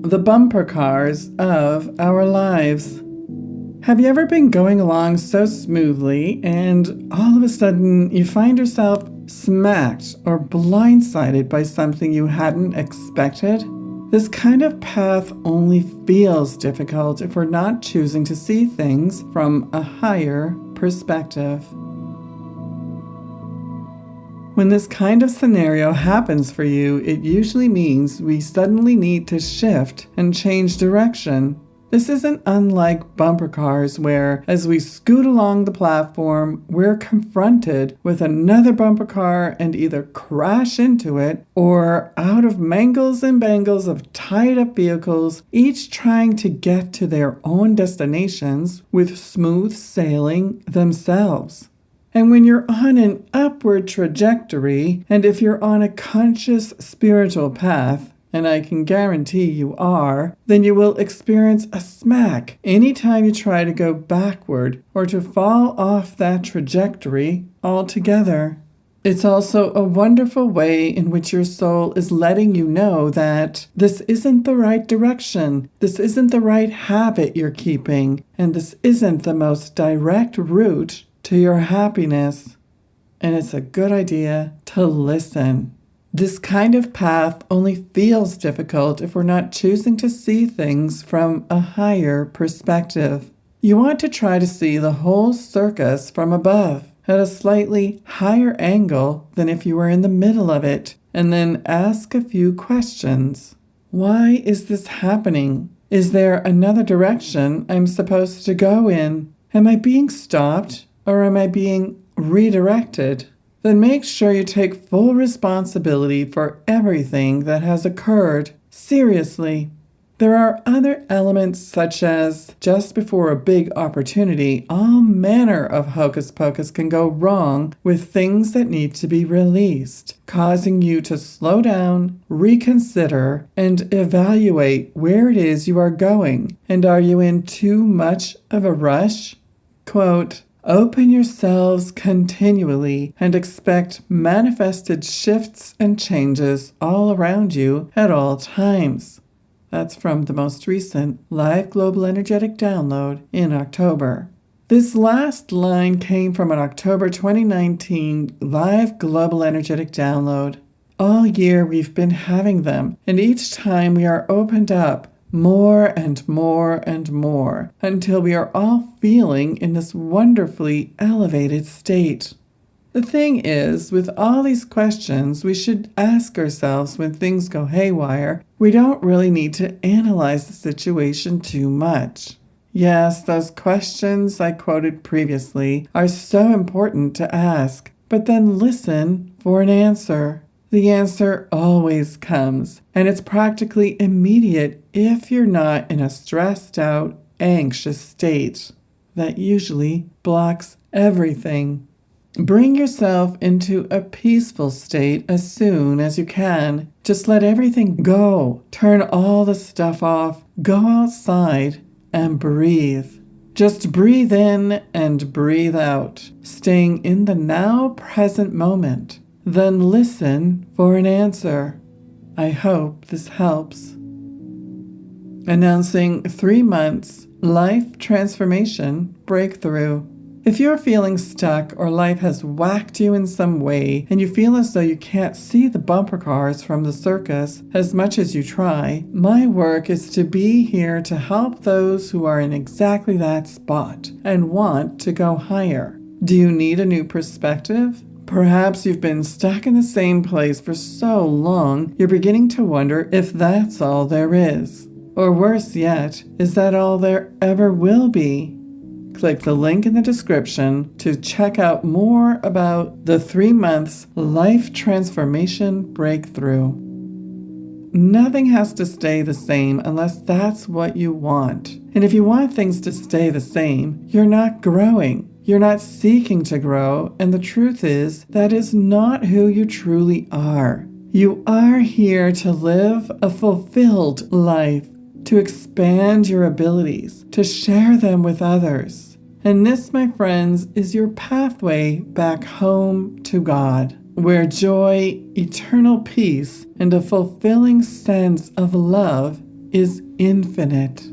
the bumper cars of our lives. Have you ever been going along so smoothly and all of a sudden you find yourself smacked or blindsided by something you hadn't expected? This kind of path only feels difficult if we're not choosing to see things from a higher perspective. When this kind of scenario happens for you, it usually means we suddenly need to shift and change direction. This isn't unlike bumper cars where, as we scoot along the platform, we're confronted with another bumper car and either crash into it or out of mangles and bangles of tied-up vehicles, each trying to get to their own destinations with smooth sailing themselves. And when you're on an upward trajectory, and if you're on a conscious spiritual path, and I can guarantee you are, then you will experience a smack anytime you try to go backward or to fall off that trajectory altogether. It's also a wonderful way in which your soul is letting you know that this isn't the right direction, this isn't the right habit you're keeping, and this isn't the most direct route to your happiness. And it's a good idea to listen. This kind of path only feels difficult if we're not choosing to see things from a higher perspective. You want to try to see the whole circus from above, at a slightly higher angle than if you were in the middle of it, and then ask a few questions. Why is this happening? Is there another direction I'm supposed to go in? Am I being stopped? Or am I being redirected? Then make sure you take full responsibility for everything that has occurred. Seriously. There are other elements such as, just before a big opportunity, all manner of hocus pocus can go wrong with things that need to be released, causing you to slow down, reconsider, and evaluate where it is you are going. And are you in too much of a rush? Quote, "Open yourselves continually and expect manifested shifts and changes all around you at all times." That's from the most recent Live Global Energetic Download in October. This last line came from an October 2019 Live Global Energetic Download. All year we've been having them, and each time we are opened up more and more and more, until we are all feeling in this wonderfully elevated state. The thing is, with all these questions we should ask ourselves when things go haywire, we don't really need to analyze the situation too much. Yes, those questions I quoted previously are so important to ask, but then listen for an answer. The answer always comes, and it's practically immediate if you're not in a stressed out, anxious state. That usually blocks everything. Bring yourself into a peaceful state as soon as you can. Just let everything go. Turn all the stuff off. Go outside and breathe. Just breathe in and breathe out, staying in the now present moment. Then listen for an answer. I hope this helps. Announcing 3 months Life Transformation Breakthrough. If you're feeling stuck or life has whacked you in some way and you feel as though you can't see the bumper cars from the circus as much as you try, my work is to be here to help those who are in exactly that spot and want to go higher. Do you need a new perspective? Perhaps you've been stuck in the same place for so long, you're beginning to wonder if that's all there is. Or worse yet, is that all there ever will be? Click the link in the description to check out more about the 3 months Life Transformation Breakthrough. Nothing has to stay the same unless that's what you want. And if you want things to stay the same, you're not growing. You're not seeking to grow, and the truth is, that is not who you truly are. You are here to live a fulfilled life, to expand your abilities, to share them with others. And this, my friends, is your pathway back home to God, where joy, eternal peace, and a fulfilling sense of love is infinite.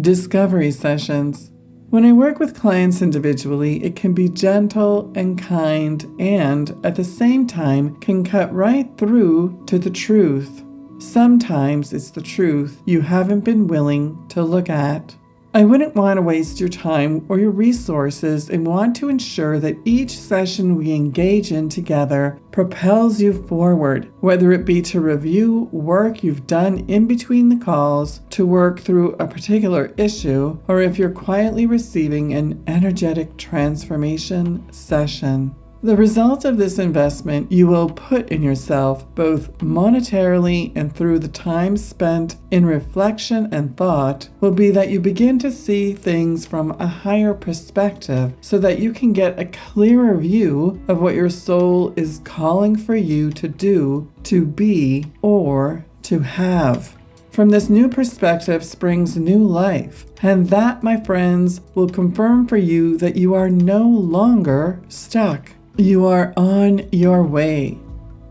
Discovery sessions. When I work with clients individually, it can be gentle and kind and, at the same time, can cut right through to the truth. Sometimes it's the truth you haven't been willing to look at. I wouldn't want to waste your time or your resources and want to ensure that each session we engage in together propels you forward, whether it be to review work you've done in between the calls, to work through a particular issue, or if you're quietly receiving an energetic transformation session. The result of this investment you will put in yourself, both monetarily and through the time spent in reflection and thought, will be that you begin to see things from a higher perspective so that you can get a clearer view of what your soul is calling for you to do, to be, or to have. From this new perspective springs new life, and that, my friends, will confirm for you that you are no longer stuck. You are on your way.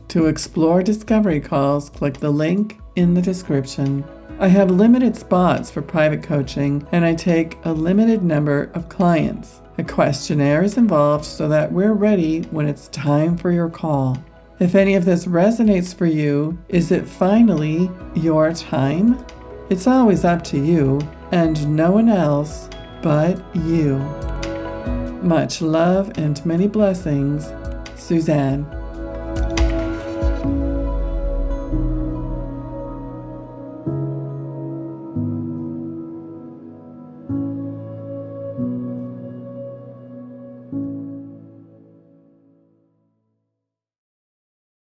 To explore discovery calls, click the link in the description. I have limited spots for private coaching, and I take a limited number of clients. A questionnaire is involved so that we're ready when it's time for your call. If any of this resonates for you, is it finally your time? It's always up to you and no one else but you. Much love and many blessings, Suzanne.